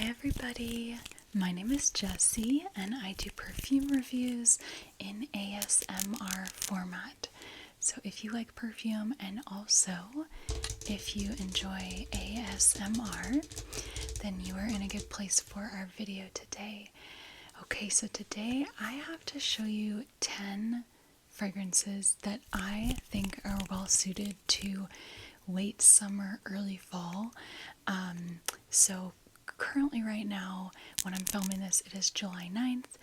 Hi everybody, my name is Jessie and I do perfume reviews in ASMR format. So if you like perfume and also if you enjoy ASMR, then you are in a good place for our video today. Okay, so today I have to show you 10 fragrances that I think are well suited to late summer, early fall. So currently right now, when I'm filming this, it is July 9th,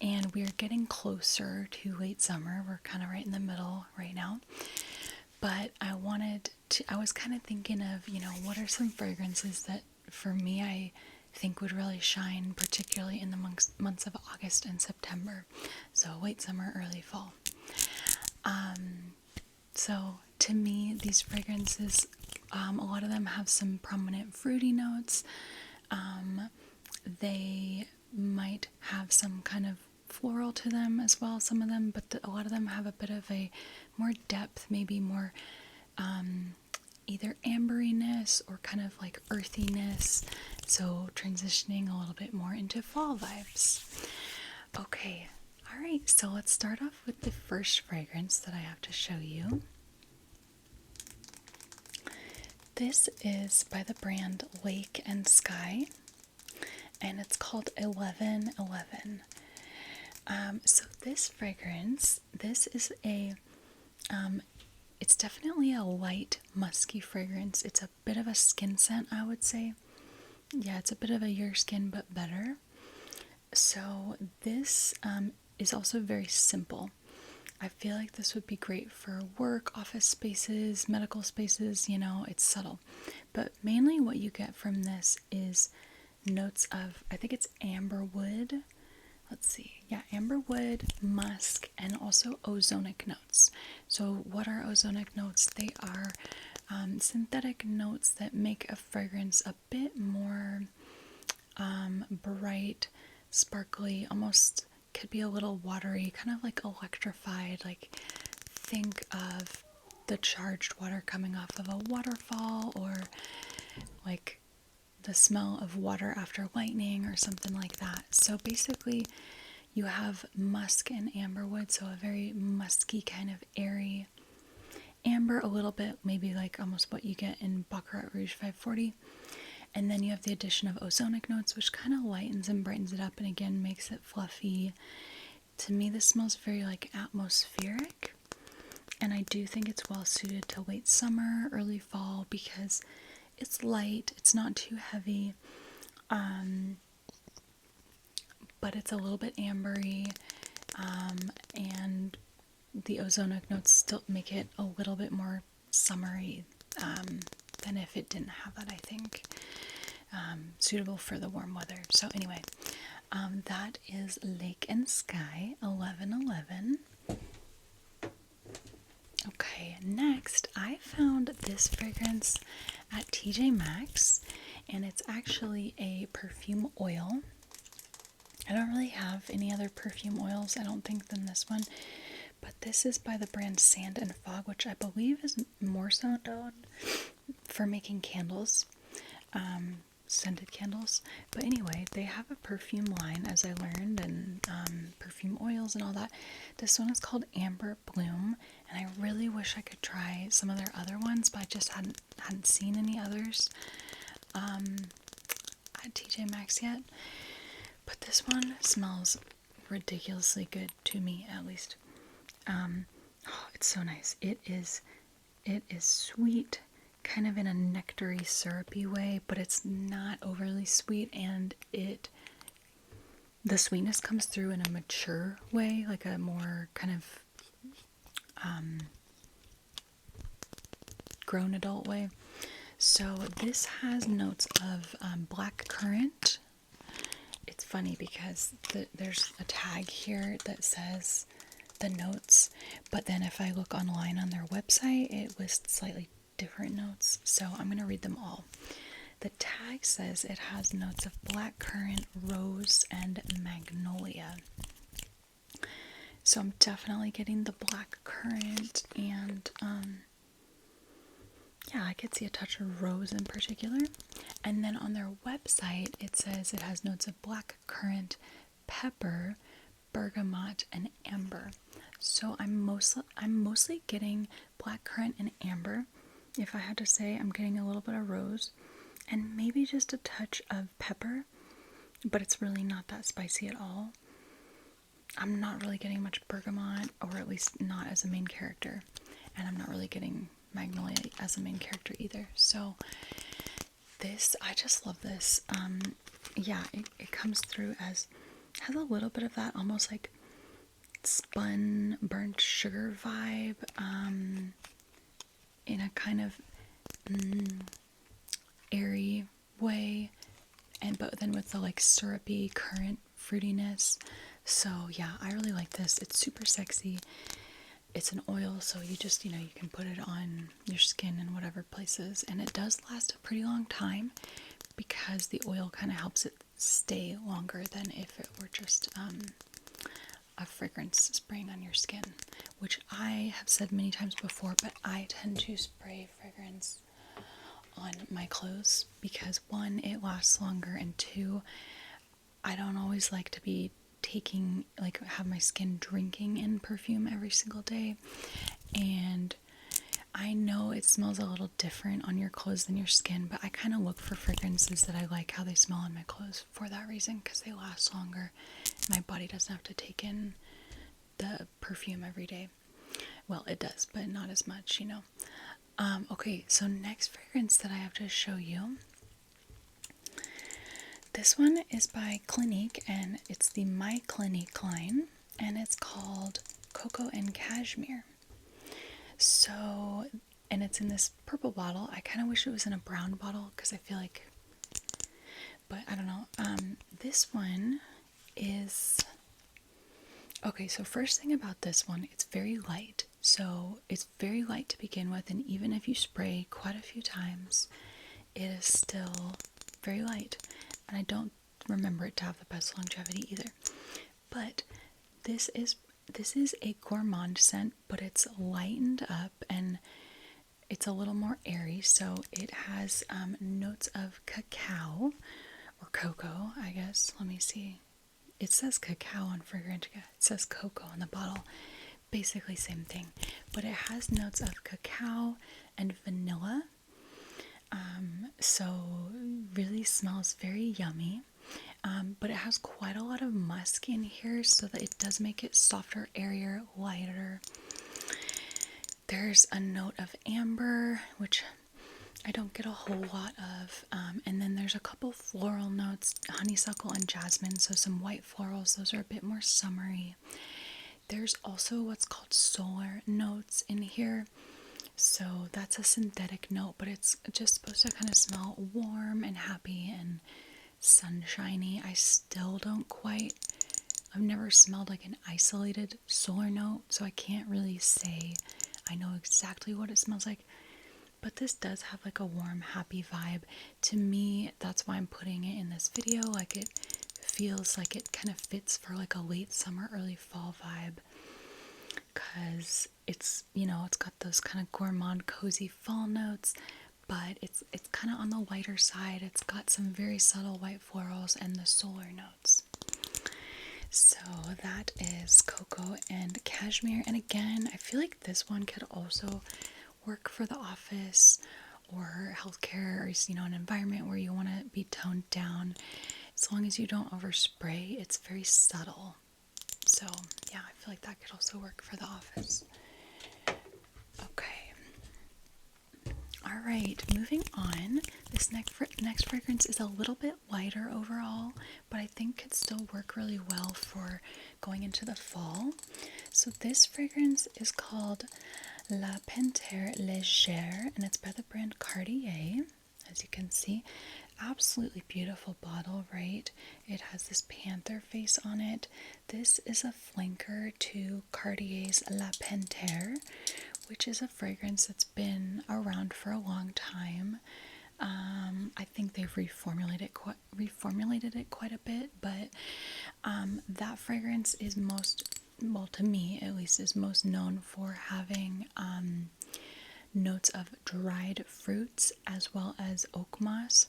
and we're getting closer to late summer. We're kind of right in the middle right now. But I was kind of thinking of, what are some fragrances that for me I think would really shine, particularly in the months of August and September. So late summer, early fall. So to me, these fragrances, a lot of them have some prominent fruity notes. They might have some kind of floral to them as well, some of them, but a lot of them have a bit of a more depth, maybe more either amberiness or kind of like earthiness, so transitioning a little bit more into fall vibes. Okay, alright, so let's start off with the first fragrance that I have to show you. This is by the brand Lake and Skye, and it's called 1111. So this fragrance, this is it's definitely a light musky fragrance. It's a bit of a skin scent, I would say. Yeah, it's a bit of a your skin but better. So this is also very simple. I feel like this would be great for work, office spaces, medical spaces, it's subtle. But mainly what you get from this is notes of, I think it's amberwood. Let's see. Yeah, amberwood, musk, and also ozonic notes. So what are ozonic notes? They are synthetic notes that make a fragrance a bit more bright, sparkly, almost could be a little watery, kind of like electrified. Like think of the charged water coming off of a waterfall, or like the smell of water after lightning or something like that. So basically you have musk and amberwood, so a very musky kind of airy amber, a little bit maybe like almost what you get in Baccarat Rouge 540. And then you have the addition of ozonic notes, which kind of lightens and brightens it up and again makes it fluffy. To me, this smells very like atmospheric, and I do think it's well suited to late summer, early fall, because it's light, it's not too heavy, but it's a little bit ambery, and the ozonic notes still make it a little bit more summery than if it didn't have that, I think. Suitable for the warm weather. So anyway, that is Lake and Skye 1111. Okay, next I found this fragrance at TJ Maxx, and it's actually a perfume oil. I don't really have any other perfume oils, I don't think, than this one, but this is by the brand Sand and Fog, which I believe is more so known for making candles, scented candles. But anyway, they have a perfume line, as I learned, and perfume oils and all that. This one is called Amber Bloom, and I really wish I could try some of their other ones, but I just hadn't seen any others at TJ Maxx yet. But this one smells ridiculously good, to me at least. Oh, it's so nice. It is sweet, kind of in a nectary, syrupy way, but it's not overly sweet, and the sweetness comes through in a mature way, like a more kind of grown adult way. So this has notes of black currant. It's funny because there's a tag here that says the notes, but then if I look online on their website, it lists slightly different notes, so I'm going to read them all. The tag says it has notes of black currant, rose, and magnolia. So I'm definitely getting the black currant, and yeah, I could see a touch of rose in particular. And then on their website, it says it has notes of black currant, pepper, bergamot, and amber. So I'm mostly getting black currant and amber. If I had to say, I'm getting a little bit of rose and maybe just a touch of pepper, but it's really not that spicy at all. I'm not really getting much bergamot, or at least not as a main character, and I'm not really getting magnolia as a main character either. So this, I just love this. Yeah, it comes through as, has a little bit of that almost like spun burnt sugar vibe, in a kind of airy way, and but then with the like syrupy currant fruitiness. So yeah, I really like this. It's super sexy. It's an oil, so you just, you can put it on your skin in whatever places, and it does last a pretty long time because the oil kind of helps it stay longer than if it were just a fragrance spraying on your skin, which I have said many times before, but I tend to spray fragrance on my clothes because one, it lasts longer, and two, I don't always like to be have my skin drinking in perfume every single day. And I know it smells a little different on your clothes than your skin, but I kind of look for fragrances that I like how they smell on my clothes for that reason, because they last longer. My body doesn't have to take in the perfume every day. Well, it does, but not as much, Okay, so next fragrance that I have to show you. This one is by Clinique, and it's the My Clinique line, and it's called Cocoa and Cashmere. So, and it's in this purple bottle. I kind of wish it was in a brown bottle because I feel like, but I don't know. This one is, okay, so first thing about this one, it's very light. So it's very light to begin with, and even if you spray quite a few times, it is still very light. And I don't remember it to have the best longevity either. But this is a gourmand scent, but it's lightened up and it's a little more airy. So it has notes of cacao or cocoa, I guess. Let me see. It says cacao on Fragrantica. It says cocoa on the bottle. Basically same thing. But it has notes of cacao and vanilla. So really smells very yummy. But it has quite a lot of musk in here, so that it does make it softer, airier, lighter. There's a note of amber, which I don't get a whole lot of. And then there's a couple floral notes, honeysuckle and jasmine, so some white florals. Those are a bit more summery. There's also what's called solar notes in here. So that's a synthetic note, but it's just supposed to kind of smell warm and happy and sunshiny. I still don't quite, I've never smelled like an isolated solar note, so I can't really say I know exactly what it smells like. But this does have like a warm, happy vibe. To me, that's why I'm putting it in this video. Like, it feels like it kind of fits for like a late summer, early fall vibe. Because it's, it's got those kind of gourmand, cozy fall notes, but it's kind of on the lighter side. It's got some very subtle white florals and the solar notes. So that is Cocoa and Cashmere. And again, I feel like this one could also work for the office or healthcare, or an environment where you want to be toned down. As long as you don't overspray, it's very subtle. So yeah, I feel like that could also work for the office. Okay. All right, moving on. This next fragrance is a little bit lighter overall, but I think could still work really well for going into the fall. So this fragrance is called La Panthere Legere, and it's by the brand Cartier. As you can see, absolutely beautiful bottle, right? It has this panther face on it. This is a flanker to Cartier's La Panthere, which is a fragrance that's been around for a long time. I think they've reformulated it quite a bit, but that fragrance is most, well, to me at least, is most known for having notes of dried fruits as well as oak moss.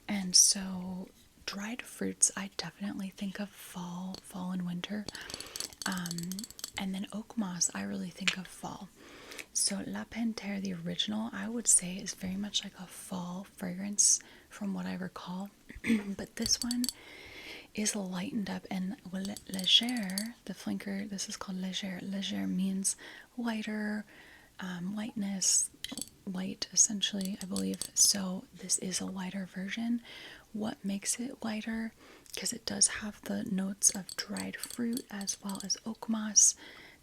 And so dried fruits, I definitely think of fall and winter. And then oak moss, I really think of fall. So La Panthere, the original, I would say is very much like a fall fragrance from what I recall. But this one is lightened up, and Legere, the flanker, this is called Legere. Legere means lighter, lightness, light essentially, I believe. So this is a lighter version. What makes it lighter? Because it does have the notes of dried fruit as well as oak moss.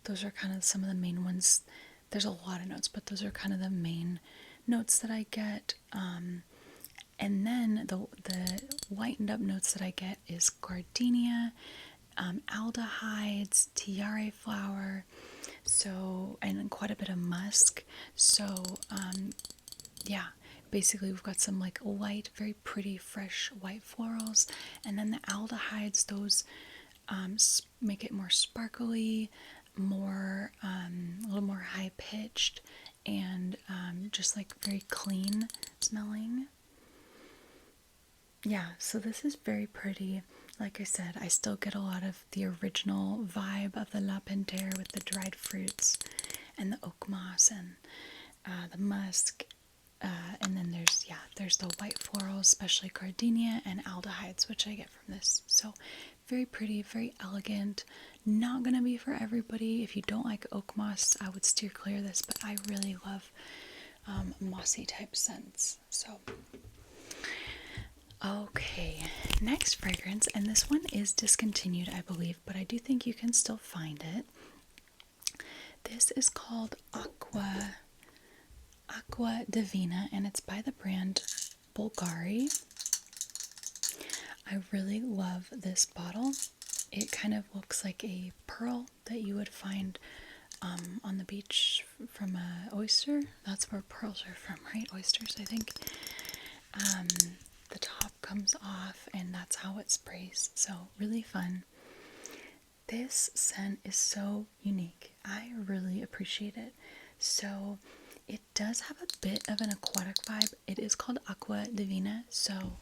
Those are kind of some of the main ones. There's a lot of notes, but those are kind of the main notes that I get. And then the lightened up notes that I get is gardenia, aldehydes, tiare flower, so, and quite a bit of musk. So, yeah, basically we've got some like light, very pretty, fresh white florals, and then the aldehydes, those make it more sparkly, more, a little more high pitched, and just like very clean smelling. Yeah, so this is very pretty. Like I said, I still get a lot of the original vibe of the La Panthere with the dried fruits and the oak moss and the musk. And then there's the white florals, especially gardenia and aldehydes, which I get from this. So very pretty, very elegant. Not gonna be for everybody. If you don't like oak moss, I would steer clear of this, but I really love mossy type scents. So okay, next fragrance, and this one is discontinued, I believe, but I do think you can still find it. This is called Acva Divina, and it's by the brand Bulgari. I really love this bottle. It kind of looks like a pearl that you would find on the beach from an oyster. That's where pearls are from, right? Oysters, I think. The top comes off, and that's how it sprays. So really fun. This scent is so unique. I really appreciate it. So it does have a bit of an aquatic vibe. It is called Acva Divina, so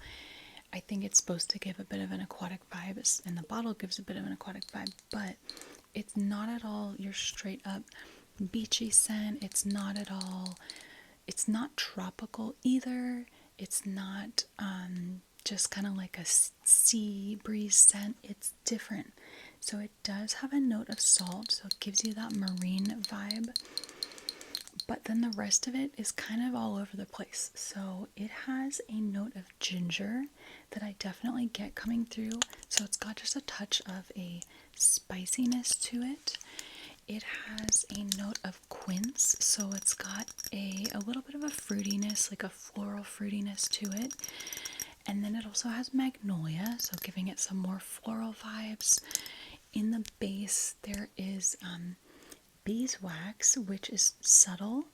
I think it's supposed to give a bit of an aquatic vibe, and the bottle gives a bit of an aquatic vibe, but it's not at all your straight up beachy scent. It's not tropical either. It's not just kind of like a sea breeze scent. It's different. So it does have a note of salt, so it gives you that marine vibe. But then the rest of it is kind of all over the place. So it has a note of ginger that I definitely get coming through. So it's got just a touch of a spiciness to it. It has a note of quince, so it's got a little bit of a fruitiness, like a floral fruitiness to it. And then it also has magnolia, so giving it some more floral vibes. In the base, there is beeswax, which is subtle,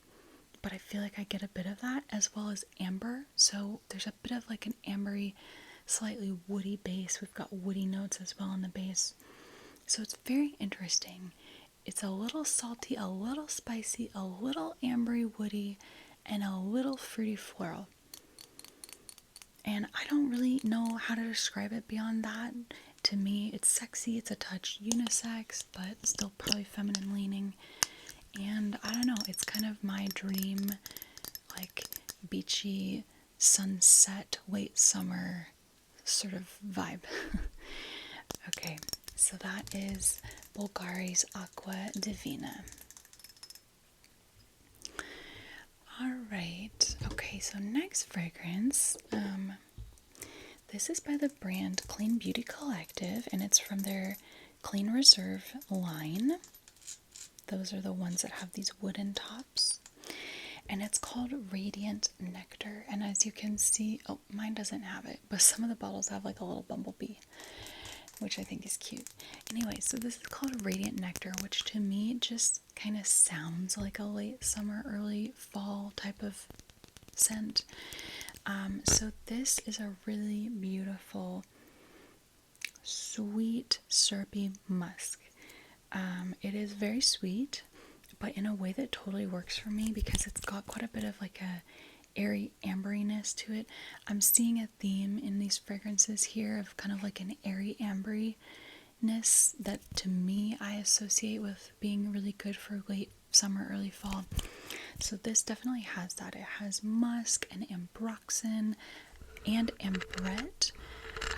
but I feel like I get a bit of that, as well as amber. So there's a bit of like an ambery, slightly woody base. We've got woody notes as well in the base. So it's very interesting. It's a little salty, a little spicy, a little ambery woody, and a little fruity floral. And I don't really know how to describe it beyond that. To me, it's sexy, it's a touch unisex, but still probably feminine leaning. And I don't know, it's kind of my dream, like, beachy, sunset, late summer sort of vibe. Okay, so that is Bulgari's Acva Divina. Alright, okay, so next fragrance, this is by the brand Clean Beauty Collective, and it's from their Clean Reserve line. Those are the ones that have these wooden tops. And it's called Radiant Nectar. And as you can see, oh, mine doesn't have it, but some of the bottles have like a little bumblebee, which I think is cute. Anyway, so this is called Radiant Nectar, which to me just kind of sounds like a late summer, early fall type of scent. So this is a really beautiful, sweet, syrupy musk. It is very sweet, but in a way that totally works for me because it's got quite a bit of like a airy amberiness to it. I'm seeing a theme in these fragrances here of kind of like an airy amberiness that to me I associate with being really good for late summer, early fall. So this definitely has that. It has musk and ambroxan and ambrette,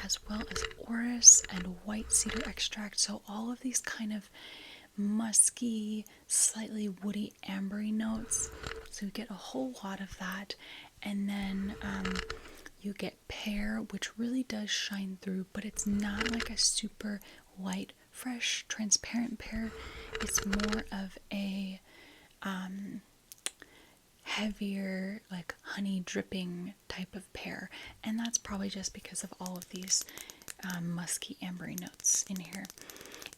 as well as orris and white cedar extract. So all of these kind of musky, slightly woody, ambery notes. So you get a whole lot of that. And then you get pear, which really does shine through, but it's not like a super light, fresh, transparent pear. It's more of a heavier, like honey dripping type of pear. And that's probably just because of all of these musky, ambery notes in here.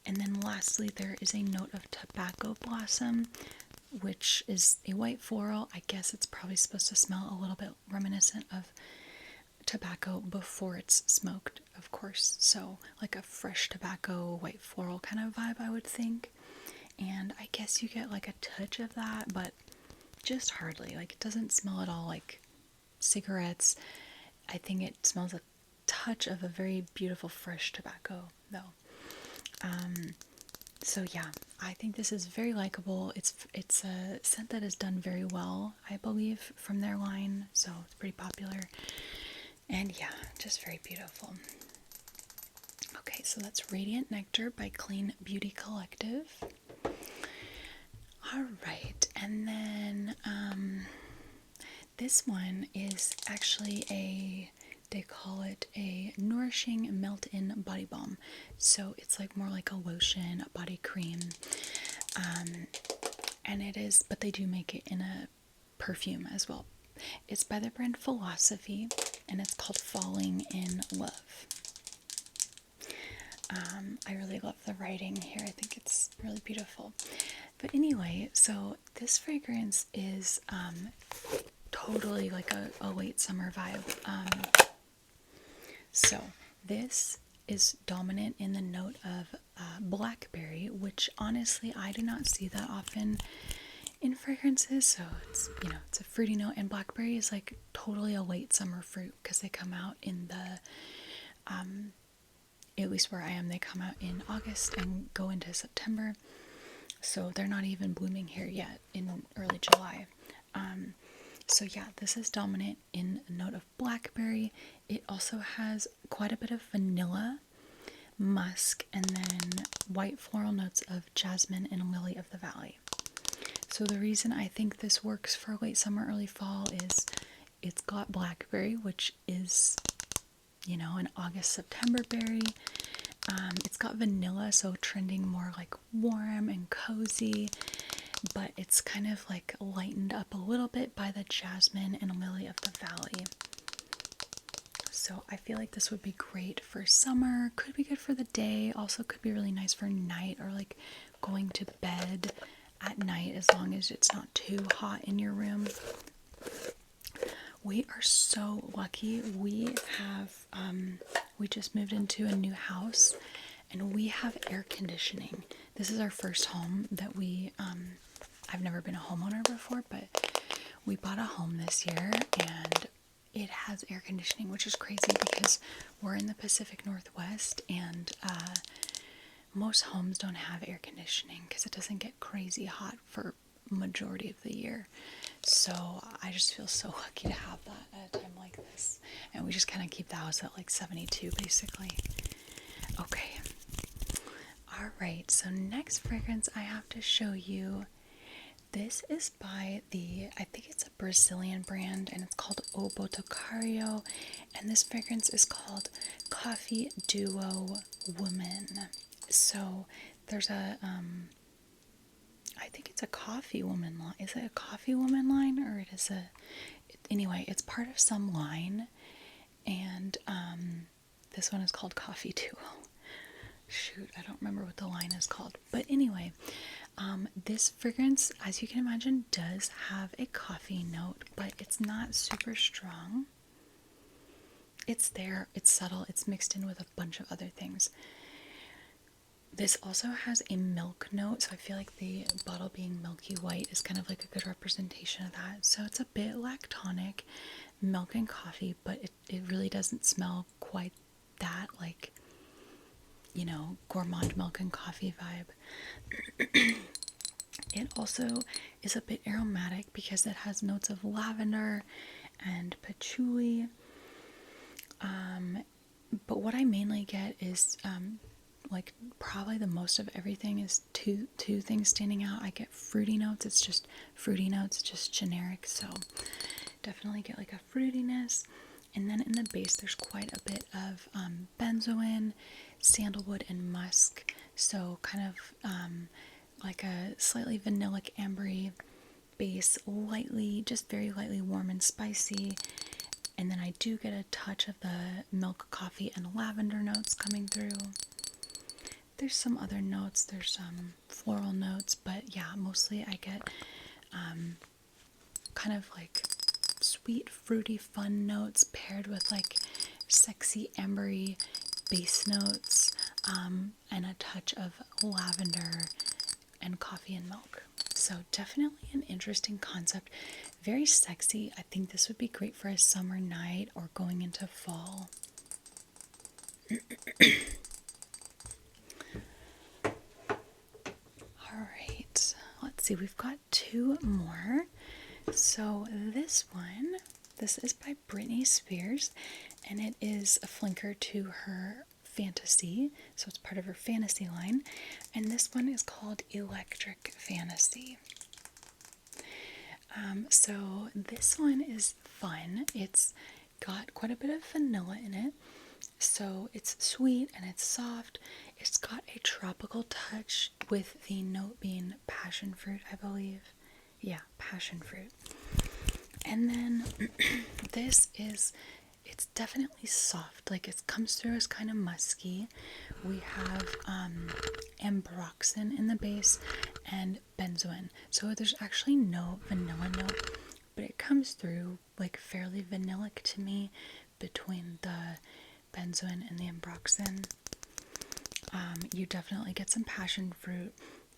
And then lastly, there is a note of tobacco blossom, which is a white floral. I guess it's probably supposed to smell a little bit reminiscent of tobacco before it's smoked, of course. So like a fresh tobacco, white floral kind of vibe, I would think. And I guess you get like a touch of that, but just hardly. Like it doesn't smell at all like cigarettes. I think it smells a touch of a very beautiful fresh tobacco though. So yeah, I think this is very likable. It's a scent that is done very well, I believe, from their line, so it's pretty popular. And yeah, just very beautiful. Okay, so that's Radiant Nectar by Clean Beauty Collective. Alright, and then this one is actually they call it a nourishing melt-in body balm. So it's like more like a lotion, a body cream. And it is, but they do make it in a perfume as well. It's by the brand Philosophy, and it's called Falling in Love. I really love the writing here. I think it's really beautiful. But anyway, so this fragrance is totally like a late summer vibe. So this is dominant in the note of blackberry, which honestly I do not see that often in fragrances. So it's, you know, it's a fruity note, and blackberry is like totally a late summer fruit because they come out in the at least where I am, they come out in August and go into September. So they're not even blooming here yet in early July. So yeah, this is dominant in a note of blackberry. It also has quite a bit of vanilla, musk, and then white floral notes of jasmine and lily of the valley. So the reason I think this works for late summer, early fall is it's got blackberry, which is, you know, an August, September berry. It's got vanilla, so trending more like warm and cozy, but it's kind of like lightened up a little bit by the jasmine and lily of the valley. So I feel like this would be great for summer, could be good for the day, also could be really nice for night or like going to bed at night, as long as it's not too hot in your room. We are so lucky. We have we just moved into a new house and we have air conditioning. This is our first home that we I've never been a homeowner before, but we bought a home this year and it has air conditioning, which is crazy because we're in the Pacific Northwest and most homes don't have air conditioning because it doesn't get crazy hot for majority of the year. So I just feel so lucky to have that at a time like this. And we just kind of keep the house at like 72 basically. Okay. Alright, so next fragrance I have to show you. This is by I think it's a Brazilian brand, and it's called Boticario. And this fragrance is called Coffee Duo Woman. So there's a I think it's a Coffee Woman line. Is it a Coffee Woman line, or it is anyway, it's part of some line, and this one is called Coffee Duo. Shoot, I don't remember what the line is called. But anyway, this fragrance, as you can imagine, does have a coffee note, but it's not super strong. It's there, it's subtle, it's mixed in with a bunch of other things. This also has a milk note, so I feel like the bottle being milky white is kind of like a good representation of that. So it's a bit lactonic, milk and coffee, but it really doesn't smell quite that, like, you know, gourmand milk and coffee vibe. It also is a bit aromatic because it has notes of lavender and patchouli. But what I mainly get is like probably the most of everything is two things standing out. I get fruity notes. It's just fruity notes, just generic. So definitely get like a fruitiness. And then in the base, there's quite a bit of benzoin, sandalwood, and musk. So kind of like a slightly vanillic ambery base, lightly, just very lightly warm and spicy. And then I do get a touch of the milk, coffee, and lavender notes coming through. There's some other notes, there's some floral notes, but yeah, mostly I get kind of like sweet, fruity, fun notes paired with like sexy, ambery base notes, and a touch of lavender and coffee and milk. So definitely an interesting concept. Very sexy. I think this would be great for a summer night or going into fall. Alright, let's see, we've got two more. So this is by Britney Spears, and it is a flanker to her Fantasy, so it's part of her Fantasy line, and this one is called Electric Fantasy. So this one is fun. It's got quite a bit of vanilla in it, so it's sweet and it's soft. It's got a tropical touch with the note being passion fruit, I believe. Yeah, passion fruit. And then it's definitely soft. Like, it comes through as kind of musky. We have ambroxan in the base and benzoin. So there's actually no vanilla note, but it comes through like fairly vanillic to me between the benzoin and the ambroxan. You definitely get some passion fruit,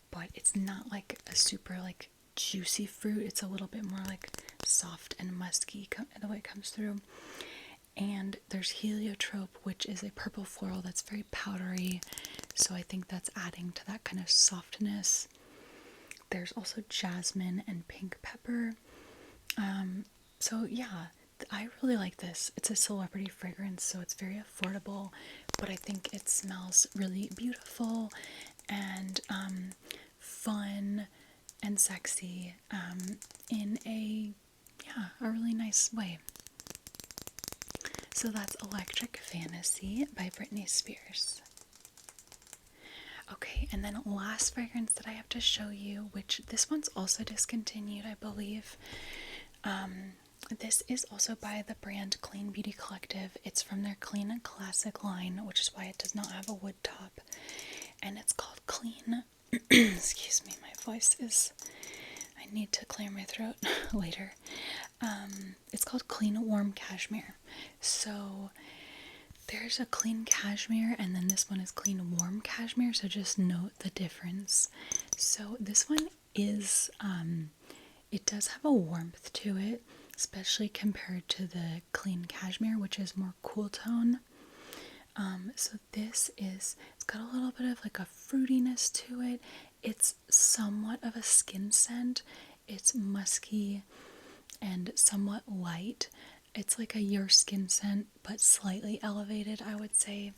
but it's not like a super like juicy fruit. It's a little bit more like soft and musky the way it comes through. And there's heliotrope, which is a purple floral that's very powdery, so I think that's adding to that kind of softness. There's also jasmine and pink pepper. So yeah, I really like this. It's a celebrity fragrance, so it's very affordable, but I think it smells really beautiful and fun and sexy in a really nice way. So that's Electric Fantasy by Britney Spears. Okay, and then last fragrance that I have to show you, which this one's also discontinued, I believe. This is also by the brand Clean Beauty Collective. It's from their Clean Classic line, which is why it does not have a wood top. And it's called Clean. Excuse me, my voice is... I need to clear my throat later. It's called Clean Warm Cashmere. So there's a clean cashmere, and then this one is clean warm cashmere, so just note the difference. So this one is, it does have a warmth to it, especially compared to the clean cashmere, which is more cool tone. So this is, it's got a little bit of like a fruitiness to it. It's somewhat of a skin scent. It's musky and somewhat light. It's like a your skin scent, but slightly elevated, I would say,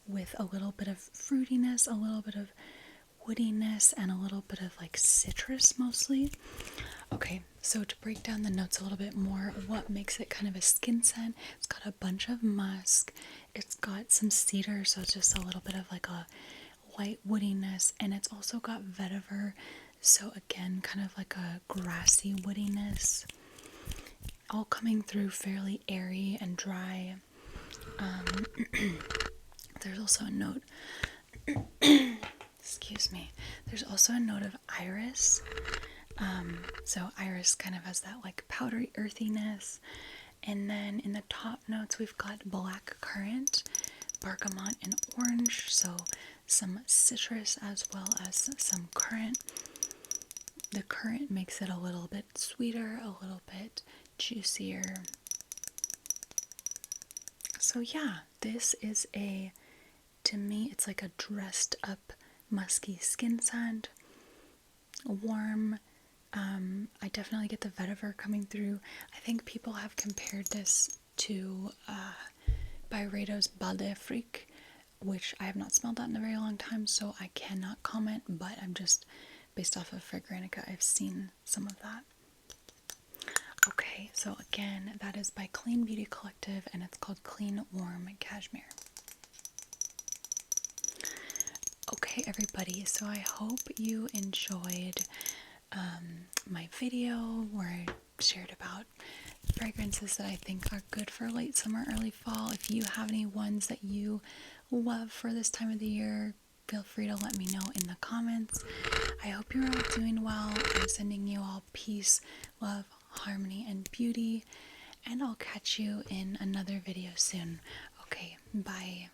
with a little bit of fruitiness, a little bit of woodiness, and a little bit of like citrus mostly. Okay, so to break down the notes a little bit more, what makes it kind of a skin scent? It's got a bunch of musk, it's got some cedar, so it's just a little bit of like a light woodiness, and it's also got vetiver, so again, kind of like a grassy woodiness, all coming through fairly airy and dry. There's also a note, excuse me, there's also a note of iris. So iris kind of has that like powdery earthiness. And then in the top notes, we've got black currant, bergamot, and orange. So some citrus as well as some currant. The currant makes it a little bit sweeter, a little bit juicier. So yeah, this is to me, it's like a dressed up musky skin scent. Warm. I definitely get the vetiver coming through. I think people have compared this to Byredo's Bal d'Afrique, which I have not smelled that in a very long time, so I cannot comment, but I'm just, based off of Fragrantica, I've seen some of that. Okay, so again, that is by Clean Beauty Collective, and it's called Clean Warm Cashmere. Okay, everybody, so I hope you enjoyed my video where I shared about fragrances that I think are good for late summer, early fall. If you have any ones that you love for this time of the year, feel free to let me know in the comments. I hope you're all doing well. I'm sending you all peace, love, harmony, and beauty, and I'll catch you in another video soon. Okay, bye.